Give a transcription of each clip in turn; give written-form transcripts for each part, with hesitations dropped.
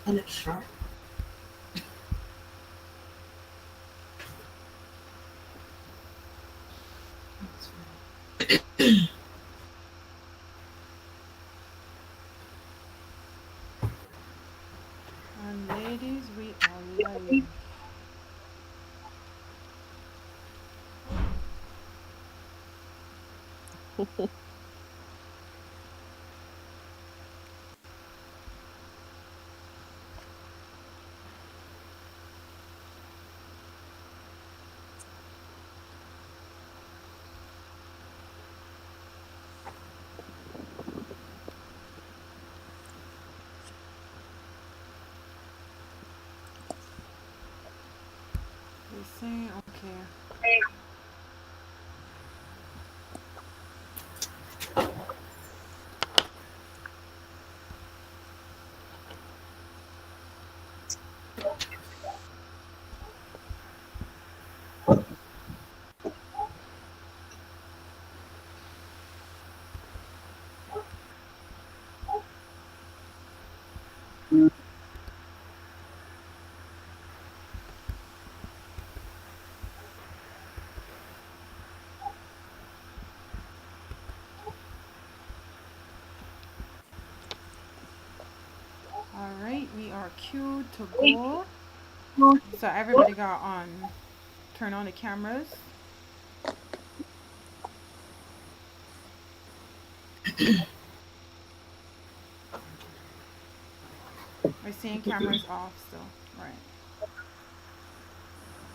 And it's sharp. And ladies, we are live. You're saying okay. All right, we are queued to go. So everybody got on. Turn on the cameras. We're seeing cameras off still. Right.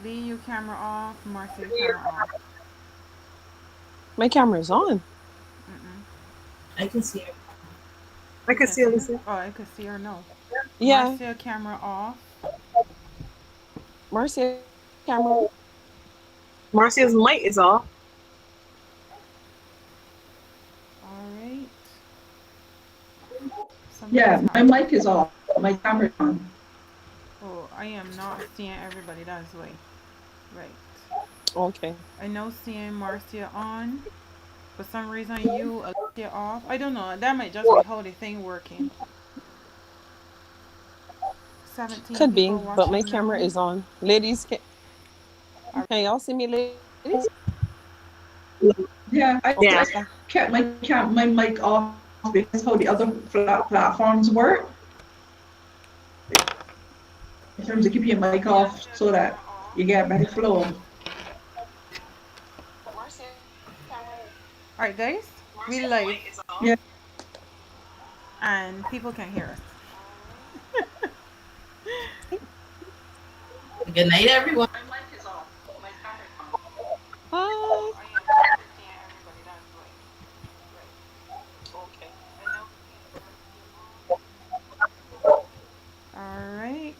Lee, your camera off. Marcia, your camera off. My camera's on. Mm-mm. I can see it. I You can can see see her? Alicia. Oh, I could see her. No. Yeah, Marcia, camera off. Marcia's camera. Marcia's mic is off. All right. Something's Yeah, my happening. mic is off, but my camera's on. Oh, I am not seeing everybody. That's way. Right. Okay. I know seeing Marcia on. For some reason, you, Alicia off. I don't know. That might just be how the thing working. 17 Could be, people but my watching camera now. is on. Ladies, All can y'all see me, ladies? Yeah, Okay, I okay. kept my mic off because how the other platforms work in terms of keeping your mic off so that you get a better flow. right, guys. We live Yeah, and people can hear us. Good night, everyone. Hi. All right.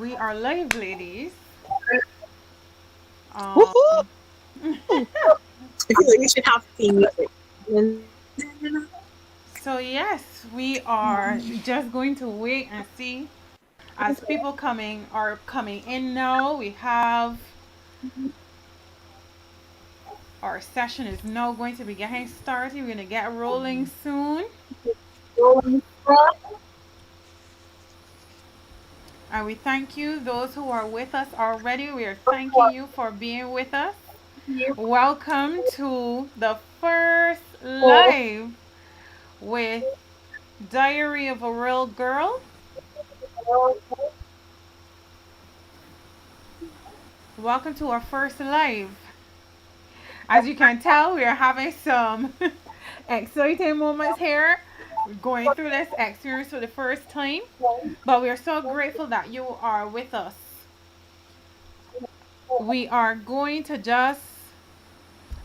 We are live, ladies. Woohoo! Um, I feel like we should have theme music. so yes, we are just going to wait and see as people coming in now. We have our session is now going to be getting started. We're gonna get rolling soon. And we thank you, those who are with us already. We are thanking you for being with us. Welcome to the first live with Diary of a Real Girl. Welcome to our first live. As you can tell, we are having some exciting moments here. We're going through this experience for the first time, but we are so grateful that you are with us. We are going to just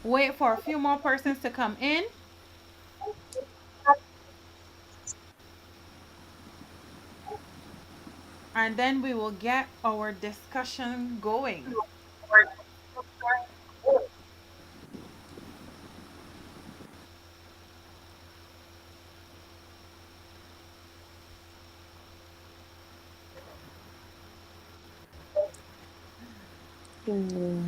wait for a few more persons to come in, and then we will get our discussion going. Hmm.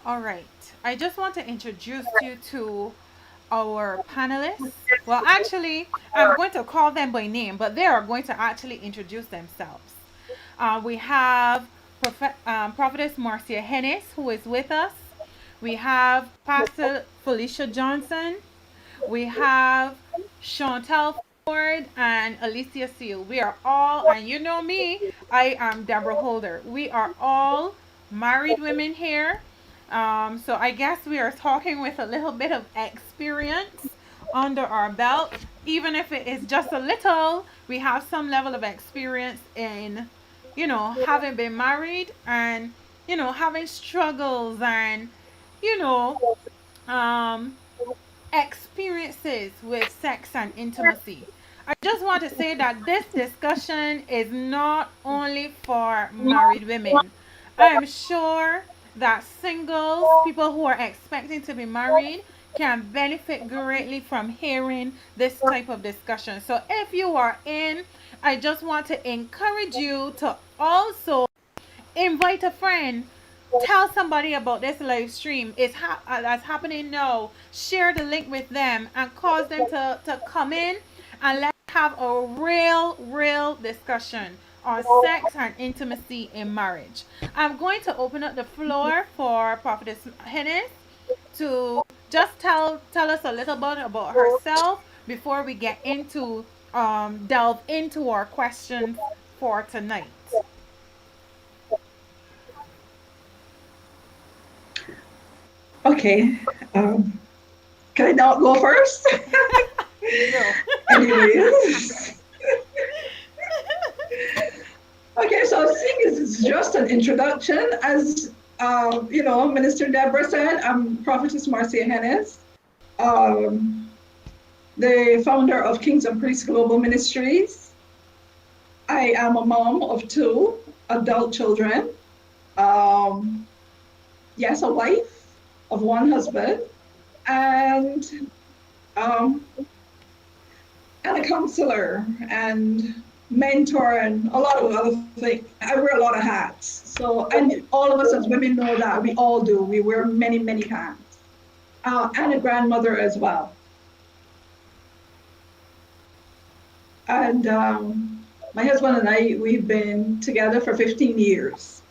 All right. I just want to introduce you to our panelists. Well, actually, I'm going to call them by name, but they are going to actually introduce themselves. We have Prophetess Marcia Hennis, who is with us. We have Pastor Felicia Johnson. We have Chantel Ford and Alicia Seal. We are all, and you know me, I am Deborah Holder. We are all married women here. So I guess we are talking with a little bit of experience under our belt. Even if it is just a little, we have some level of experience in, having been married and, having struggles and, you know, um, experiences with sex and intimacy. I just want to say that this discussion is not only for married women. I am sure that singles, people who are expecting to be married, can benefit greatly from hearing this type of discussion. So if you are in, I just want to encourage you to also invite a friend, tell somebody about this live stream. That's happening now. Share the link with them and cause them to come in and let's have a real discussion on sex and intimacy in marriage. I'm going to open up the floor for Prophetess Hennis to just tell us a little bit about herself before we get into delve into our questions for tonight. Okay. Um, can I not go first? No. Anyways. Okay, so seeing this is just an introduction. As Minister Deborah said, I'm Prophetess Marcia Hennis, um, the founder of Kings and Priests Global Ministries. I am a mom of two adult children. Yes, a wife of one husband, and a counselor and mentor and a lot of other things. I wear a lot of hats. So, and all of us as women know that we all do. We wear many hats. And a grandmother as well. And my husband and I, we've been together for 15 years.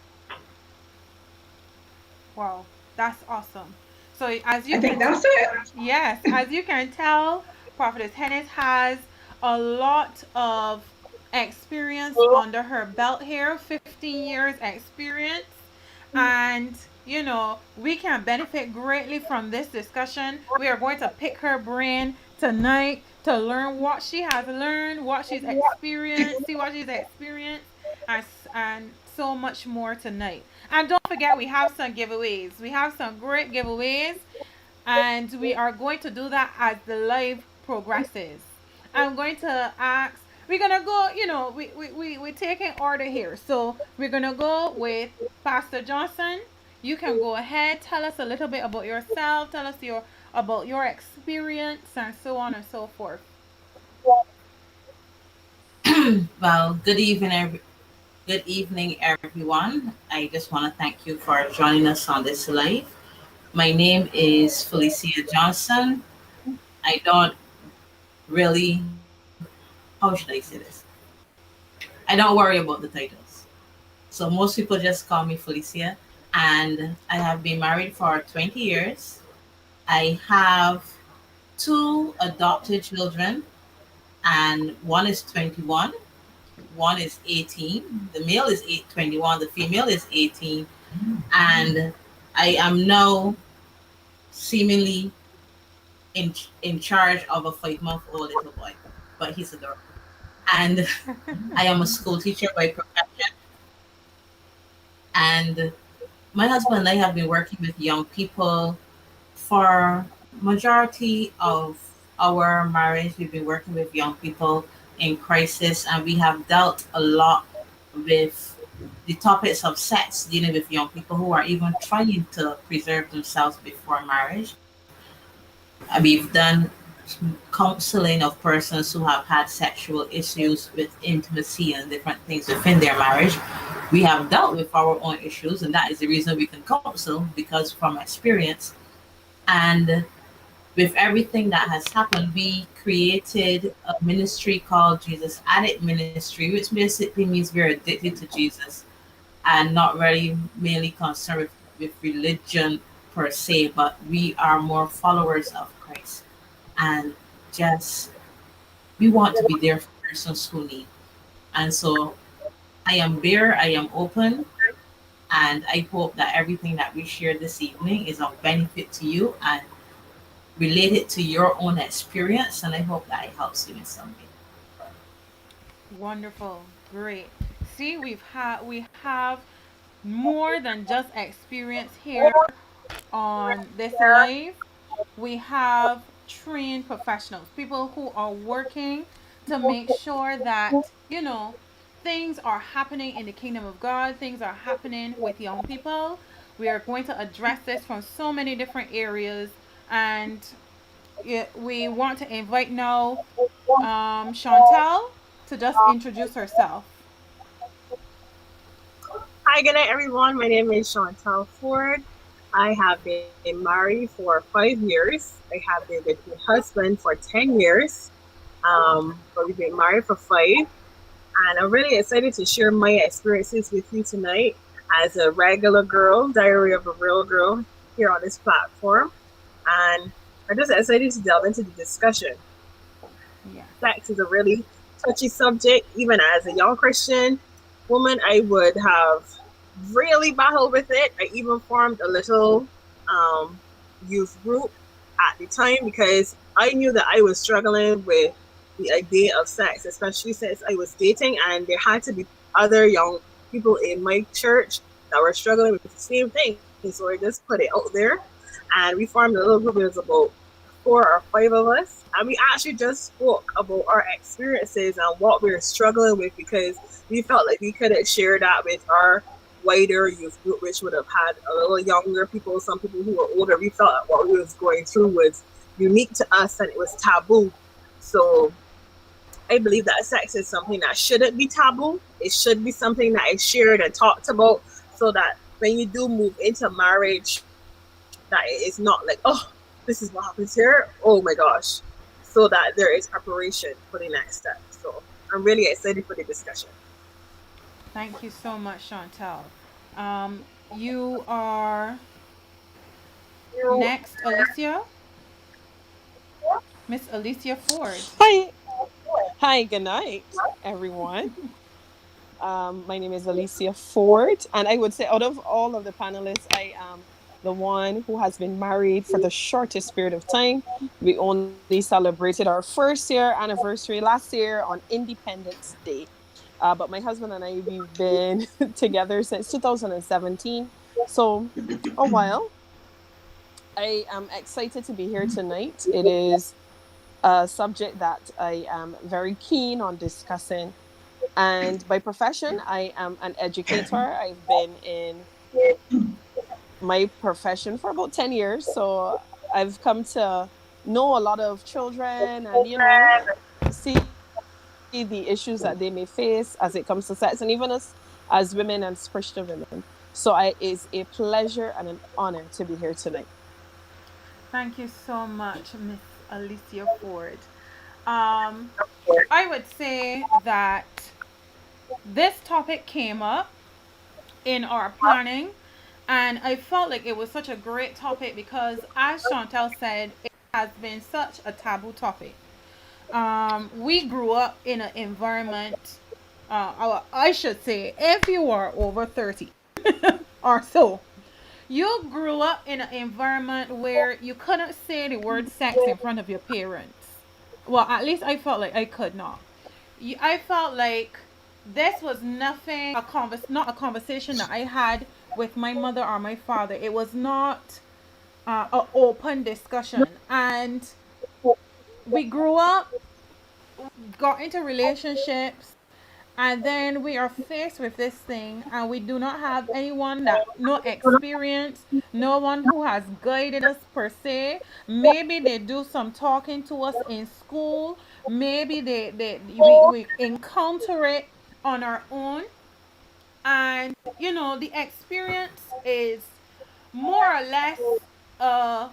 Wow, that's awesome. So as you I think can that's it. yes, as you can tell, Prophetess Hennis has a lot of experience under her belt here, 15 years experience. And we can benefit greatly from this discussion. We are going to pick her brain tonight to learn what she has learned, what she's experienced, see what she's experienced, and so much more tonight. And don't forget, we have some giveaways. We have some great giveaways, and we are going to do that as the live progresses. I'm going to ask, we're going to go, we're taking order here. So we're going to go with Pastor Johnson. You can go ahead, tell us a little bit about yourself, tell us about your experience, and so on and so forth. Well, good evening, everyone. I just want to thank you for joining us on this live. My name is Felicia Johnson. I don't really, how should I say this? I don't worry about the titles. So most people just call me Felicia, and I have been married for 20 years. I have two adopted children, and one is 21, one is 18. The male is 21, the female is 18, and I am now seemingly in charge of a 5-month-old little boy, but he's adorable. And I am a school teacher by profession. And my husband and I have been working with young people for majority of our marriage. We've been working with young people in crisis, and we have dealt a lot with the topics of sex, dealing with young people who are even trying to preserve themselves before marriage. And we've done counseling of persons who have had sexual issues with intimacy and different things within their marriage. we have dealt with our own issues, and that is the reason we can counsel, because from experience. And with everything that has happened, we created a ministry called Jesus Addict Ministry, which basically means we're addicted to Jesus and not really mainly concerned with religion per se, but we are more followers of Christ. And just we want to be there for persons who need. And so I am there, I am open, and I hope that everything that we share this evening is of benefit to you and related to your own experience. And I hope that it helps you in some way. Wonderful. Great. See, we have more than just experience here on this live. We have trained professionals, people who are working to make sure that, things are happening in the kingdom of God, things are happening with young people. We are going to address this from so many different areas. And we want to invite now Chantal to just introduce herself. Hi, good night, everyone. My name is Chantal Ford. I have been married for 5 years. I have been with my husband for 10 years. But we've been married for five. And I'm really excited to share my experiences with you tonight as a regular girl, diary of a real girl here on this platform. And I'm just excited to delve into the discussion. Yes. Sex is a really touchy subject. Even as a young Christian woman, I would have really battled with it. I even formed a little youth group at the time because I knew that I was struggling with the idea of sex, especially since I was dating, and there had to be other young people in my church that were struggling with the same thing. So I just put it out there, and we formed a little group. It was about 4 or 5 of us, and we actually just spoke about our experiences and what we were struggling with because we felt like we couldn't share that with our wider youth group, which would have had a little younger people, some people who were older. We felt like what we was going through was unique to us and it was taboo. So I believe that sex is something that shouldn't be taboo. It should be something that is shared and talked about so that when you do move into marriage, that it's not like, oh, this is what happens here. Oh my gosh. So that there is preparation for the next step. So I'm really excited for the discussion. Thank you so much, Chantal. You are next, Alicia. Miss Alicia Ford. Hi, hi, good night, everyone. My name is Alicia Ford, and I would say out of all of the panelists, I am the one who has been married for the shortest period of time. We only celebrated our first year anniversary last year on Independence Day. But my husband and I, we've been together since 2017. So, a while. I am excited to be here tonight. It is a subject that I am very keen on discussing. And by profession, I am an educator. I've been in my profession for about 10 years. So I've come to know a lot of children and, see the issues that they may face as it comes to sex, and even as women and Christian women. So it's a pleasure and an honor to be here tonight. Thank you so much, Miss Alicia Ford. Um, I would say that this topic came up in our planning, and I felt like it was such a great topic because, as Chantal said, it has been such a taboo topic. We grew up in an environment, I should say, if you are over 30 or so, you grew up in an environment where you couldn't say the word sex in front of your parents. Well, at least I felt like I could not. I felt like this was nothing, not a conversation that I had with my mother or my father. It was not an open discussion. And we grew up, got into relationships, and then we are faced with this thing, and we do not have anyone that no experience, no one who has guided us per se. Maybe they do some talking to us in school. Maybe we encounter it on our own. And the experience is more or less a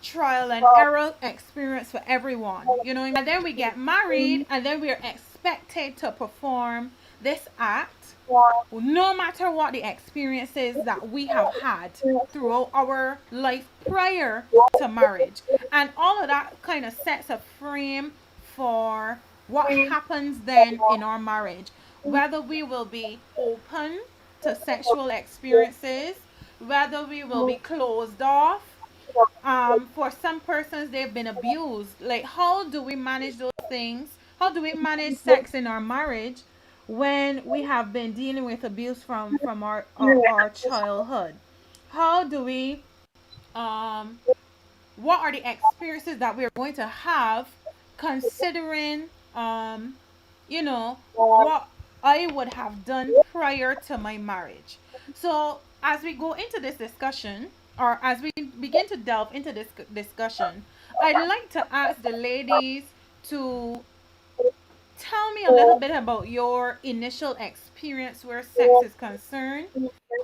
trial and error experience for everyone. You know what I mean? And then we get married, and then we're expected to perform this act no matter what the experiences that we have had throughout our life prior to marriage. And all of that kind of sets a frame for what happens then in our marriage. Whether we will be open to sexual experiences, whether we will be closed off. For some persons, they've been abused. Like, how do we manage those things? How do we manage sex in our marriage when we have been dealing with abuse from our childhood? How do we um what are the experiences that we're going to have considering what I would have done prior to my marriage. So as we go into this discussion, or as we begin to delve into this discussion, I'd like to ask the ladies to tell me a little bit about your initial experience where sex is concerned.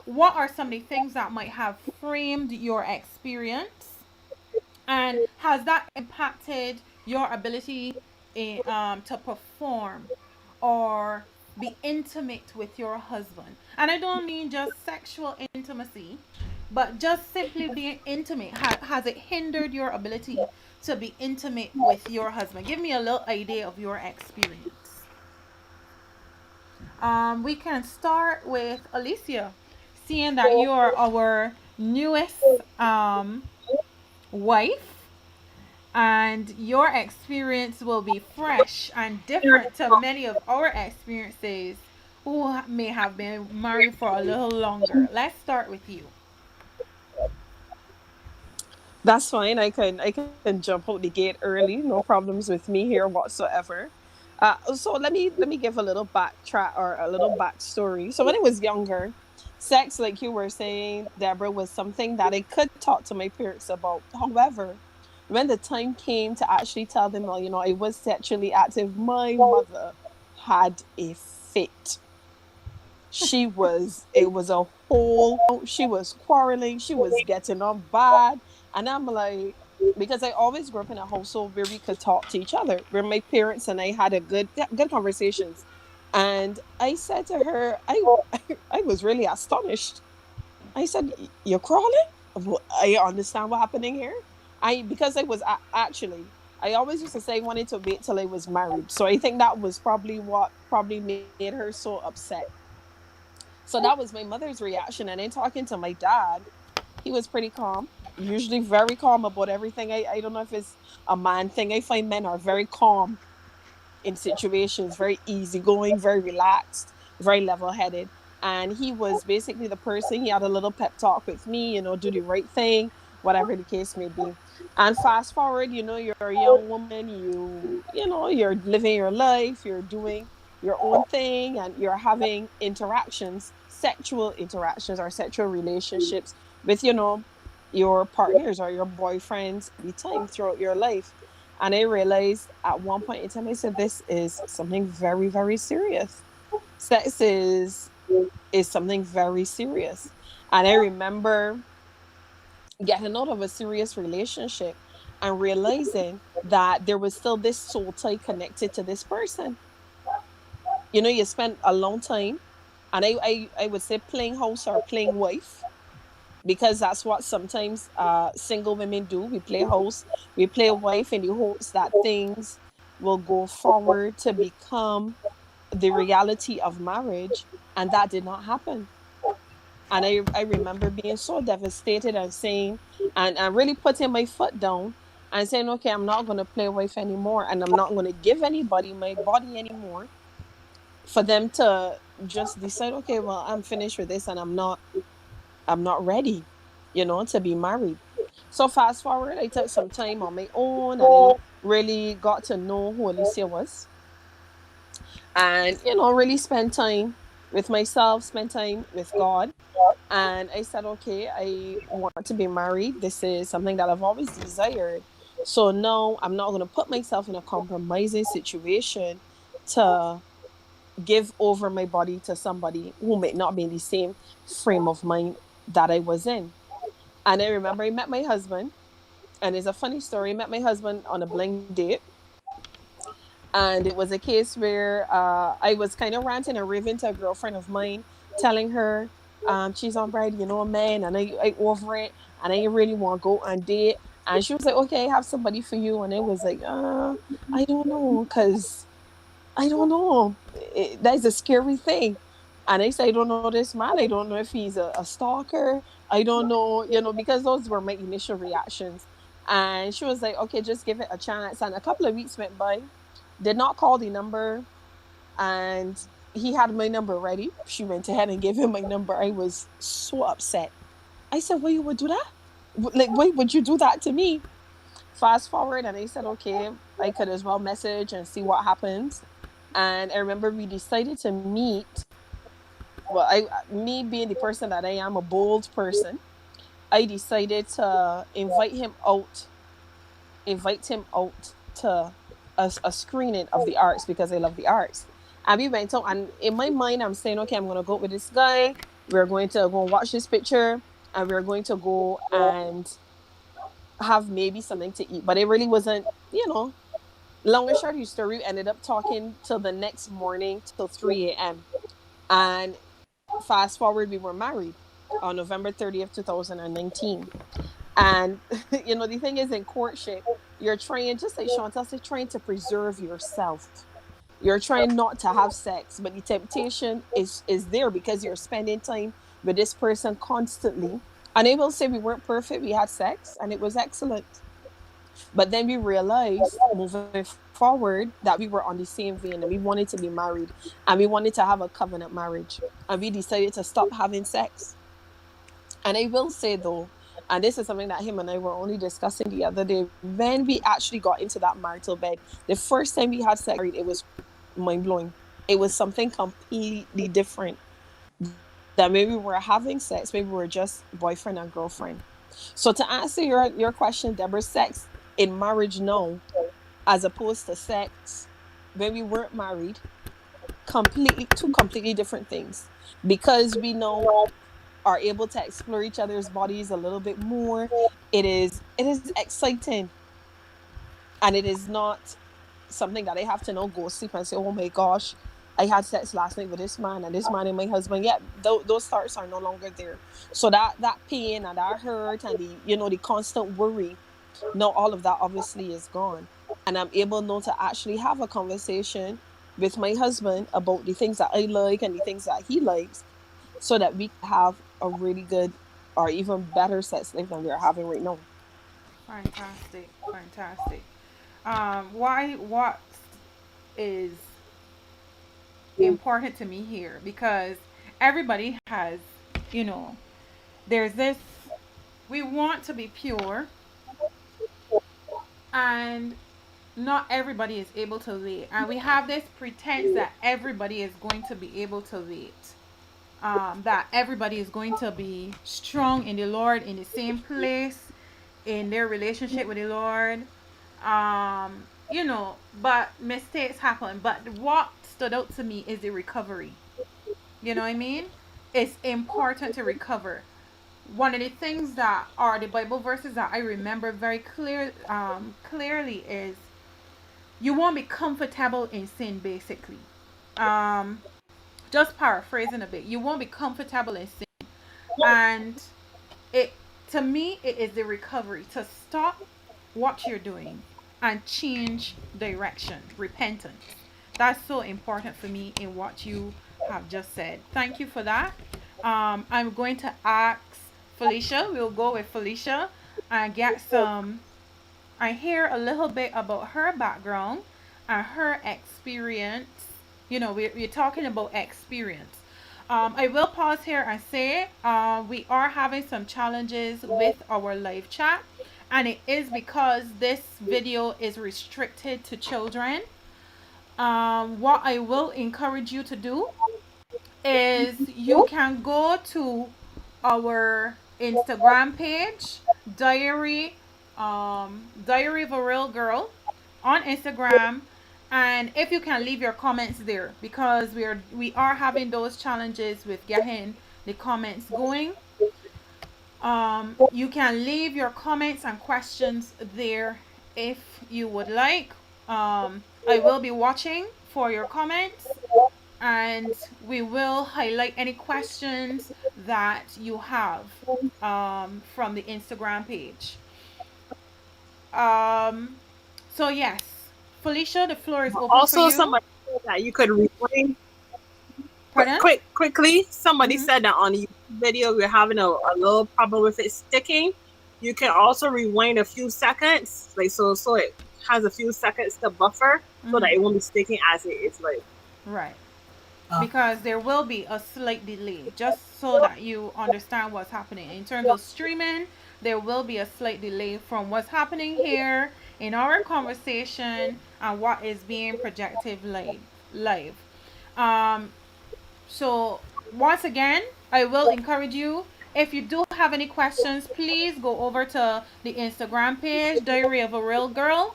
What are some of the things that might have framed your experience? And has that impacted your ability to perform or be intimate with your husband? And I don't mean just sexual intimacy, but just simply being intimate. Has it hindered your ability to be intimate with your husband? Give me a little idea of your experience. We can start with Alicia, seeing that you are our newest wife, and your experience will be fresh and different to many of our experiences who may have been married for a little longer. Let's start with you. That's fine. I can jump out the gate early. No problems with me here whatsoever. So let me give a little backtrack or a little backstory. So when I was younger, sex, like you were saying, Deborah, was something that I could talk to my parents about. However, when the time came to actually tell them, well, I was sexually active, my mother had a fit. It was a whole, she was quarreling, she was getting on bad. And I'm like, because I always grew up in a household where we could talk to each other, where my parents and I had a good conversations. And I said to her, I was really astonished. I said, "You're crawling? Well, I understand what's happening here." Because I was actually, I always used to say I wanted to wait till I was married. So I think that was probably what probably made her so upset. So that was my mother's reaction. And then talking to my dad, he was pretty calm, usually very calm about everything. I don't know if it's a man thing. I find men are very calm in situations, very easygoing, very relaxed, very level headed. And he was basically the person, he had a little pep talk with me, do the right thing, whatever the case may be. And fast forward, you're a young woman, you're living your life, you're doing your own thing, and you're having interactions, sexual interactions or sexual relationships with, your partners or your boyfriends the time throughout your life. And I realized at one point in time, I said, this is something very, very serious. Sex is something very serious. And I remember getting out of a serious relationship and realizing that there was still this soul tie connected to this person. You spend a long time, and I would say playing house or playing wife, because that's what sometimes single women do. We play host, we play wife in the hopes that things will go forward to become the reality of marriage, and that did not happen. And I remember being so devastated and saying, and really putting my foot down and saying, okay, I'm not going to play wife anymore, and I'm not going to give anybody my body anymore for them to just decide, okay, well, I'm finished with this, and I'm not ready, to be married. So fast forward, I took some time on my own, and I really got to know who Alicia was, and really spend time with myself, spend time with God. And I said, okay, I want to be married. This is something that I've always desired. So no, I'm not going to put myself in a compromising situation to give over my body to somebody who may not be in the same frame of mind that I was in. And I remember I met my husband, and it's a funny story. I met my husband on a blind date, and it was a case where I was kind of ranting and raving to a girlfriend of mine, telling her she's on bride, you know, a man, and I over it, and I really want to go on date. And she was like, okay, I have somebody for you. And I was like, I don't know, because I don't know. That's a scary thing. And I said, I don't know this man. I don't know if he's a stalker. I don't know, you know, because those were my initial reactions. And she was like, okay, just give it a chance. And a couple of weeks went by, did not call the number. And he had my number ready. She went ahead and gave him my number. I was so upset. I said, why you would do that? Like, why would you do that to me? Fast forward, and I said, okay, I could as well message and see what happens. And I remember we decided to meet. Well, me being the person that I am, a bold person, I decided to invite him out to a screening of the arts because I love the arts. And we went out, and in my mind, I'm saying, okay, I'm gonna go with this guy. We're going to go and watch this picture, and we're going to go and have maybe something to eat. But it really wasn't, you know. Long and short of the story, we ended up talking till the next morning till 3 a.m. And fast forward, we were married on November 30th, 2019. And you know, the thing is, in courtship, you're trying, just like Chantal said, trying to preserve yourself. You're trying not to have sex, but the temptation is there because you're spending time with this person constantly. And I will say we weren't perfect. We had sex and it was excellent. But then we realized moving forward that we were on the same vein and we wanted to be married and we wanted to have a covenant marriage. And we decided to stop having sex. And I will say though, and this is something that him and I were only discussing the other day, when we actually got into that marital bed, the first time we had sex, it was mind blowing. It was something completely different than when we were having sex, maybe we were just boyfriend and girlfriend. So to answer your question, Deborah, sex in marriage now, as opposed to sex when we weren't married, completely two completely different things. Because we now are able to explore each other's bodies a little bit more, it is exciting, and it is not something that I have to now go sleep and say, oh my gosh, I had sex last night with this man and this man and my husband. Yeah, those thoughts are no longer there. So that pain and that hurt and the, you know, the constant worry, now all of that obviously is gone. And I'm able now to actually have a conversation with my husband about the things that I like and the things that he likes, so that we can have a really good or even better sex life than we are having right now. Fantastic, fantastic. Why what is important to me here? Because everybody has, you know, there's this. We want to be pure, and not everybody is able to wait, and we have this pretense that everybody is going to be able to wait, that everybody is going to be strong in the Lord, in the same place in their relationship with the Lord. You know, but mistakes happen. But what stood out to me is the recovery. You know what I mean? It's important to recover. One of the things that are the Bible verses that I remember very clearly is you won't be comfortable in sin, basically. Um, just paraphrasing a bit, you won't be comfortable in sin, and it to me it is the recovery to stop what you're doing and change direction, repentance. That's so important for me in what you have just said. Thank you for that. I'm going to ask Felicia. We'll go with Felicia and get some. I hear a little bit about her background and her experience. You know, we're talking about experience. I will pause here and say we are having some challenges with our live chat, and it is because this video is restricted to children. What I will encourage you to do is you can go to our Instagram page, Diary, Diary of a Real Girl, on Instagram, And if you can leave your comments there, because we are having those challenges with getting the comments going. You can leave your comments and questions there if you would like. I will be watching for your comments, and we will highlight any questions that you have from the Instagram page. Um, so yes, Felicia, the floor is open for Also, you. somebody said that you could rewind Pardon? quickly. Somebody Mm-hmm. said that on a YouTube video we're having a little problem with it sticking. You can also rewind a few seconds, like so it has a few seconds to buffer so that Mm-hmm. it won't be sticking as it is like. Right. Uh, Because there will be a slight delay, just so that you understand what's happening in terms of streaming. There will be a slight delay from what's happening here in our conversation and what is being projected live. um so once again, I will encourage you, if you do have any questions, please go over to the Instagram page, Diary of a Real Girl,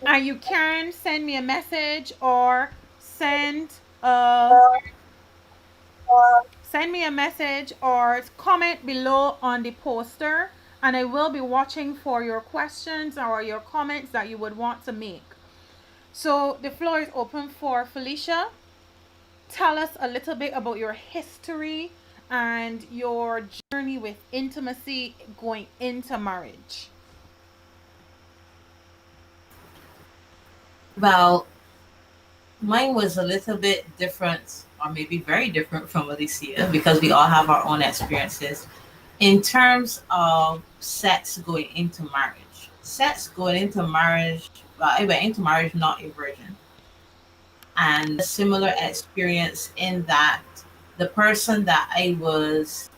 and you can send me a message or send a send me a message or comment below on the poster, and I will be watching for your questions or your comments that you would want to make. So the floor is open for Felicia. Tell us a little bit about your history and your journey with intimacy going into marriage. well, mine was a little bit different, or maybe very different from Alicia, because we all have our own experiences. In terms of sex going into marriage, sex going into marriage, well, I went into marriage not a virgin. And similar experience in that the person that I was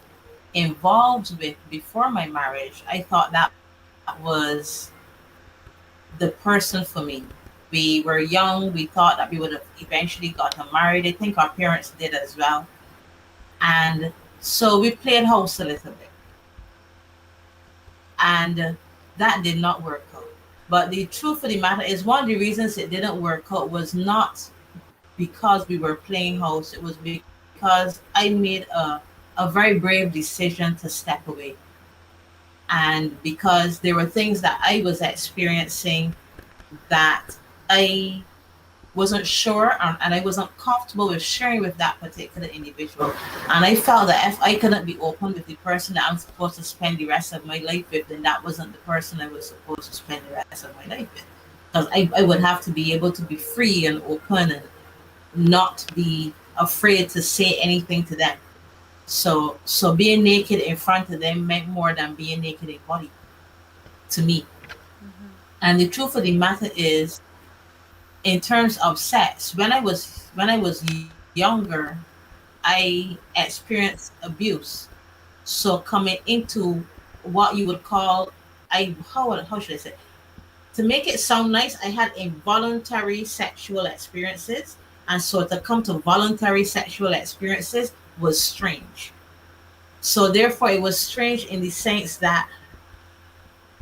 involved with before my marriage, I thought that was the person for me. We were young, we thought that we would have eventually gotten married. I think our parents did as well. And so we played house a little bit. And that did not work out. But the truth of the matter is, one of the reasons it didn't work out was not because we were playing host. It was because I made a very brave decision to step away. And because there were things that I was experiencing that I wasn't sure and I wasn't comfortable with sharing with that particular individual. And I felt that if I couldn't be open with the person that I'm supposed to spend the rest of my life with, then that wasn't the person I was supposed to spend the rest of my life with. Because I would have to be able to be free and open and not be afraid to say anything to them. So being naked in front of them meant more than being naked in body to me. And the truth of the matter is, in terms of sex, when I was younger, I experienced abuse. So coming into what you would call, how should I say, to make it sound nice, I had involuntary sexual experiences. And so to come to voluntary sexual experiences was strange. So therefore, it was strange in the sense that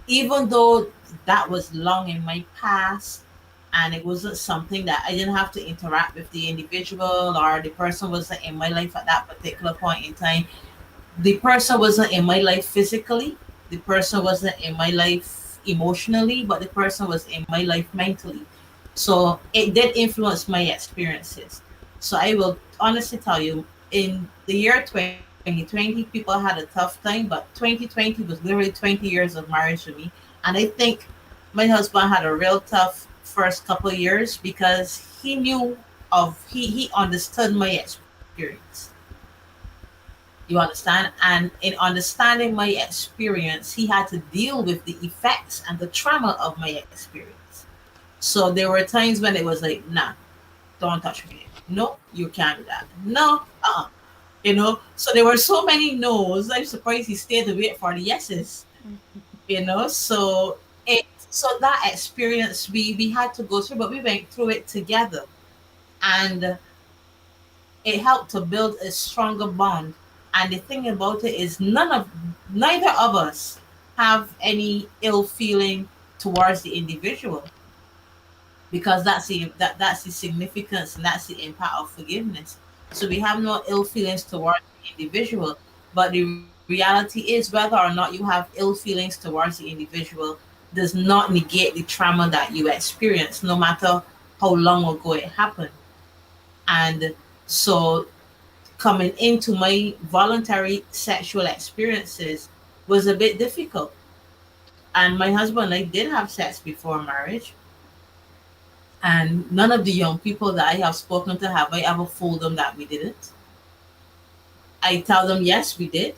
even though that was long in my past and it wasn't something that I didn't have to interact with the individual or the person wasn't in my life at that particular point in time, the person wasn't in my life physically, the person wasn't in my life emotionally, but the person was in my life mentally. So it did influence my experiences. So I will honestly tell you, in the year 2020, people had a tough time, but 2020 was literally 20 years of marriage for me. And I think my husband had a real tough first couple of years because he understood my experience. You understand? And in understanding my experience, he had to deal with the effects and the trauma of my experience. So there were times when it was like, nah, don't touch me. No, you can't do that. No, So there were so many no's. I'm surprised he stayed to wait for the yeses. So that experience we had to go through, but we went through it together, and it helped to build a stronger bond. And the thing about it is, neither of us have any ill feeling towards the individual. because that's the significance and that's the impact of forgiveness. So we have no ill feelings towards the individual, but the reality is whether or not you have ill feelings towards the individual does not negate the trauma that you experience, no matter how long ago it happened. And so coming into my voluntary sexual experiences was a bit difficult. And my husband and I did have sex before marriage. And none of the young people that I have spoken to have I ever fooled them that we didn't. I tell them, yes, we did.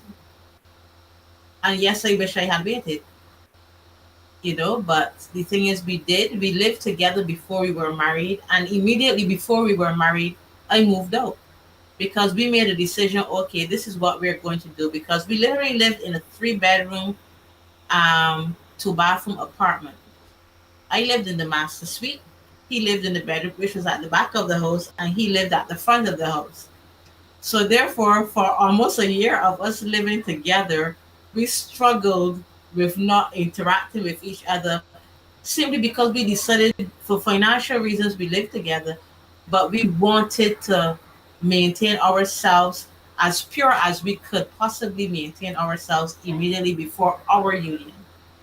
And yes, I wish I had waited, but the thing is, we did. We lived together before we were married. And immediately before we were married, I moved out because we made a decision, okay, this is what we're going to do. Because we literally lived in a 3 bedroom, 2 bathroom apartment. I lived in the master suite. He lived in the bedroom, which was at the back of the house, and he lived at the front of the house. So, therefore, for almost a year of us living together, we struggled with not interacting with each other simply because we decided for financial reasons we lived together, but we wanted to maintain ourselves as pure as we could possibly maintain ourselves immediately before our union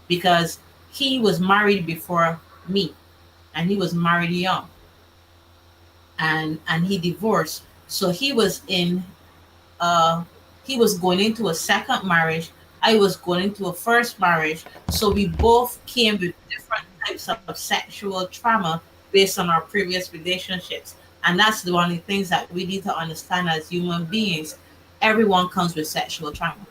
because he was married before me and he was married young and he divorced. So uh he was going into a second marriage. I was going into a first marriage. So we both came with different types of sexual trauma based on our previous relationships. And that's the one of the things that we need to understand as human beings. Everyone comes with sexual trauma.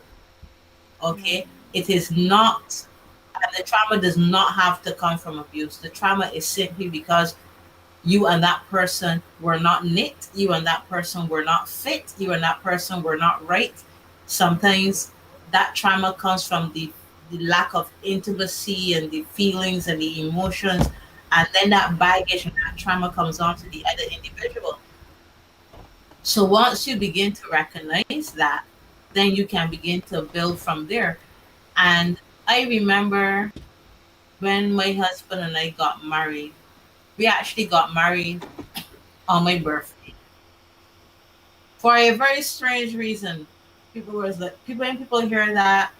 Okay? It is not, and the trauma does not have to come from abuse. The trauma is simply because you and that person were not knit, you and that person were not fit, you and that person were not right. Sometimes that trauma comes from the lack of intimacy and the feelings and the emotions, and then that baggage and that trauma comes on to the other individual. So once you begin to recognize that, then you can begin to build from there. And I remember when my husband and I got married, we actually got married on my birthday for a very strange reason. When people hear that,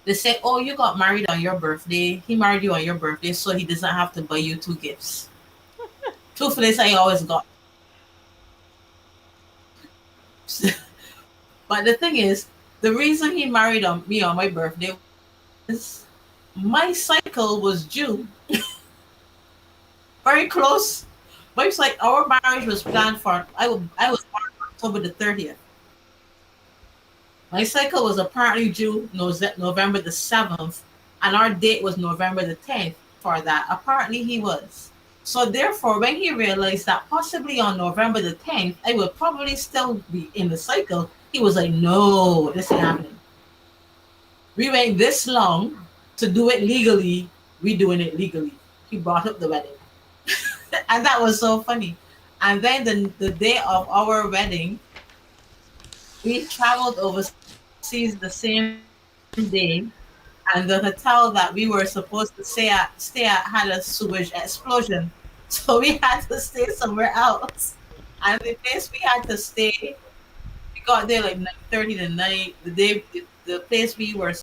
they say, "Oh, you got married on your birthday. He married you on your birthday, so he doesn't have to buy you 2 gifts." Truthfully, I always got but the thing is, the reason he married on me on my birthday was my cycle was due very close. Our marriage was planned for I was born October the 30th. My cycle was apparently due November the 7th, and our date was November the 10th for that. Apparently, he was. So, therefore, when he realized that possibly on November the 10th, I would probably still be in the cycle, he was like, no, this ain't happening. We wait this long to do it legally, we doing it legally. He brought up the wedding. And that was so funny. And then the day of our wedding, we traveled overseas the same day, and the hotel that we were supposed to stay at had a sewage explosion. So we had to stay somewhere else. And the place we had to stay, we got there like 9:30 the night. The place we were staying